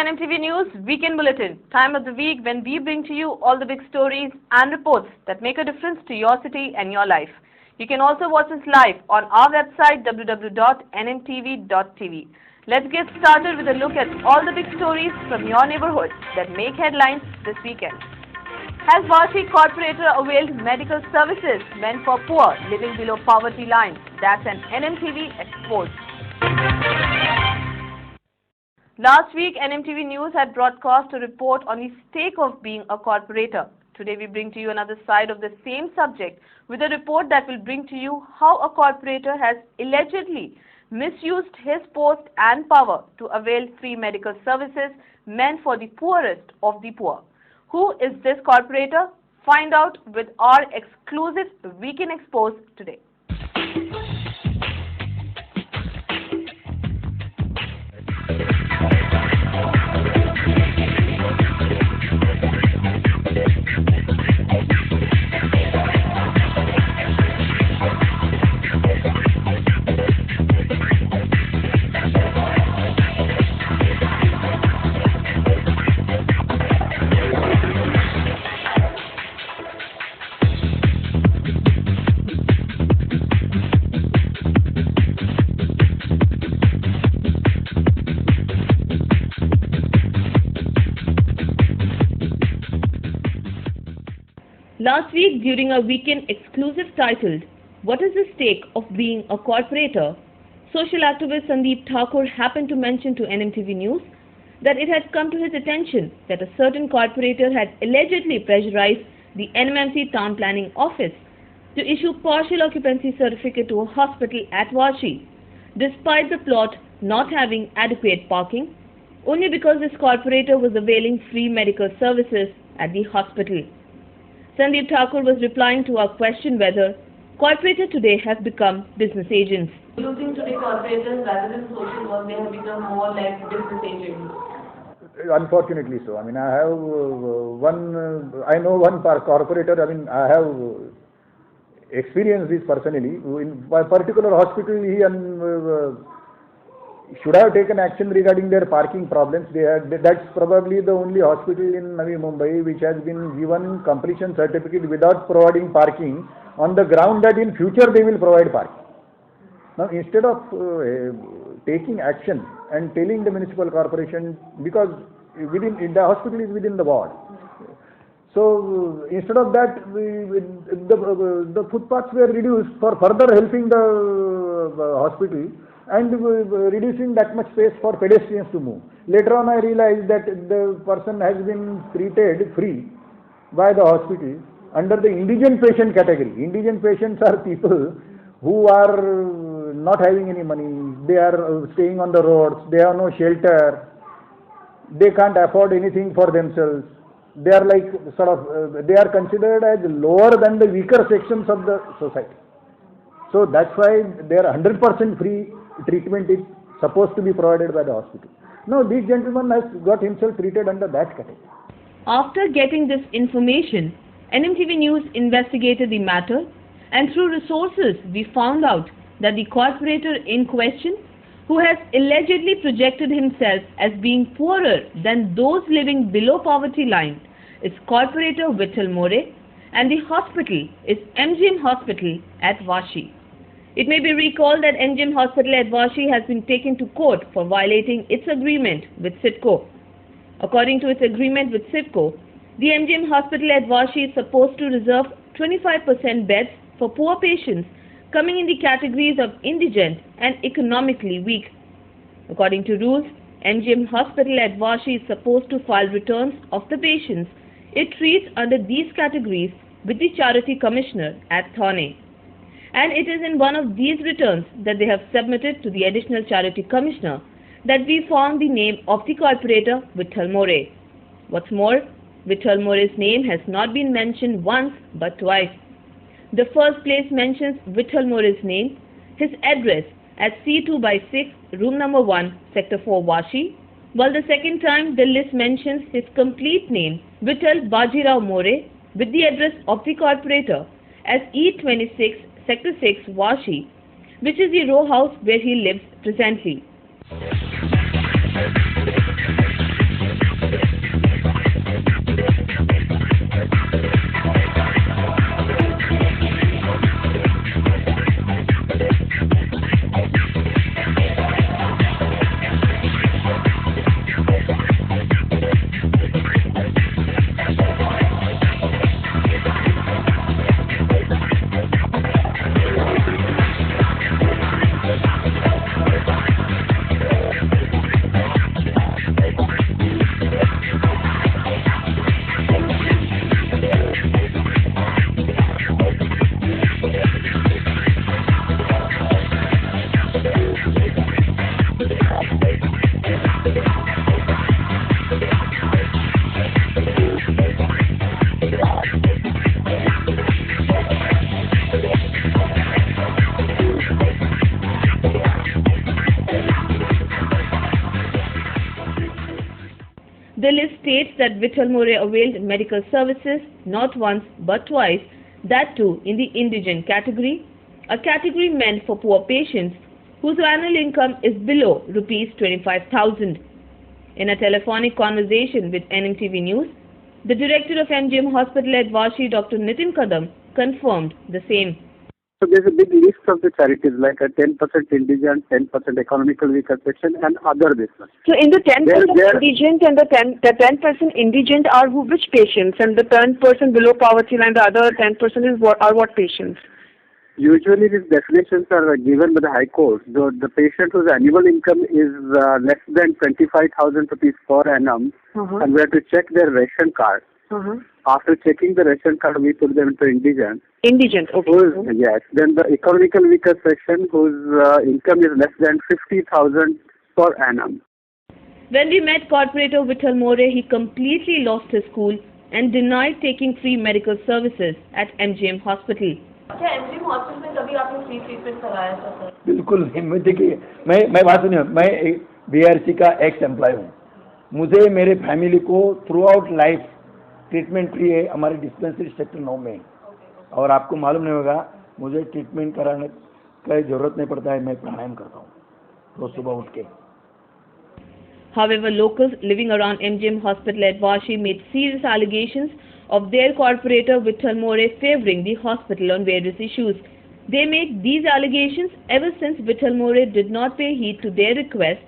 NMTV News Weekend Bulletin, time of the week when we bring to you all the big stories and reports that make a difference to your city and your life. You can also watch us live on our website www.nmtv.tv. Let's get started with a look at all the big stories from your neighborhood that make headlines this weekend. Has Vashi corporator availed medical services meant for poor living below poverty line? That's an NMTV expose. Last week, NMTV News had broadcast a report on the stake of being a corporator. Today, we bring to you another side of the same subject with a report that will bring to you how a corporator has allegedly misused his post and power to avail free medical services meant for the poorest of the poor. Who is this corporator? Find out with our exclusive Weekend Expose today. Last week, during a weekend exclusive titled, "What is the Stake of Being a Corporator?", social activist Sandeep Thakur happened to mention to NMTV News that it had come to his attention that a certain corporator had allegedly pressurized the NMTV Town Planning Office to issue partial occupancy certificate to a hospital at Vashi, despite the plot not having adequate parking, only because this corporator was availing free medical services at the hospital. Sandeep Thakur was replying to our question whether corporators today have become business agents. Do you think today corporators, rather than social work, they have become more like business agents? Unfortunately so. I mean, I have I know one corporator. I mean, I have experienced this personally. In a particular hospital, he should have taken action regarding their parking problems. That's probably the only hospital in Navi Mumbai which has been given completion certificate without providing parking on the ground that in future they will provide parking. Now, instead of taking action and telling the municipal corporation, because the hospital is within the ward, so instead of that, the footpaths were reduced for further helping the hospital and reducing that much space for pedestrians to move. Later on, I realized that the person has been treated free by the hospital under the indigent patient category. Indigent patients are people who are not having any money. They are staying on the roads. They have no shelter. They can't afford anything for themselves. They are like they are considered as lower than the weaker sections of the society. So that's why their 100% free treatment is supposed to be provided by the hospital. Now, this gentleman has got himself treated under that category. After getting this information, NMTV News investigated the matter, and through resources we found out that the corporator in question, who has allegedly projected himself as being poorer than those living below poverty line, is corporator Vittal More, and the hospital is MGM Hospital at Vashi. It may be recalled that NGM Hospital at Vashi has been taken to court for violating its agreement with CIDCO. According to its agreement with CIDCO, the MGM Hospital at Vashi is supposed to reserve 25% beds for poor patients coming in the categories of indigent and economically weak. According to rules, MGM Hospital at Vashi is supposed to file returns of the patients it treats under these categories with the Charity Commissioner at Thane. And it is in one of these returns that they have submitted to the Additional Charity Commissioner that we found the name of the corporator Vittal More. What's more, Vittal More's name has not been mentioned once but twice. The first place mentions Vittal More's name, his address at C2/6, room number 1, sector 4, Vashi, while the second time the list mentions his complete name, Vittal Bajirao More, with the address of the corporator as E26, sector 6, Vashi, which is the row house where he lives presently. states that Vittal More availed medical services not once but twice, that too in the indigent category, a category meant for poor patients whose annual income is below rupees 25,000. In a telephonic conversation with NMTV News, the director of MGM Hospital at Vashi, Dr. Nitin Kadam, confirmed the same. So there's a big list of the charities like a 10% indigent, 10% economical weaker section and other business. So in the 10% There- indigent and the 10% indigent are which patients, and the 10% below poverty line, the other 10% is what patients? Usually these definitions are given by the High Court. The patient whose annual income is less than 25,000 rupees per annum, and we have to check their ration card. After checking the ration card, we put them into indigent. Indigent, okay. Yes. Then the economical weaker section whose income is less than 50,000 per annum. When we met corporator Vittal More, he completely lost his cool and denied taking free medical services at MGM Hospital. अच्छा MGM hospital में कभी आपने free treatment कराया था sir? बिल्कुल नहीं। मैं देखिए, मैं बात सुनिए, मैं बीआरसी का एक्स एम्प्लॉय हूँ। मुझे मेरे फैमिली को through out life treatment free है हमारे डिस्पेंसरी सेक्टर 9 में। और आपको मालूम नहीं होगा, मुझे ट्रीटमेंट कराने की जरूरत नहीं पड़ता है, मैं प्राणायाम करता हूँ रोज सुबह उठ के। However, locals living around MGM Hospital at Vashi made serious allegations of their corporator Vittal More favouring the hospital on various issues. They made these allegations ever since Vittal More did not pay heed to their request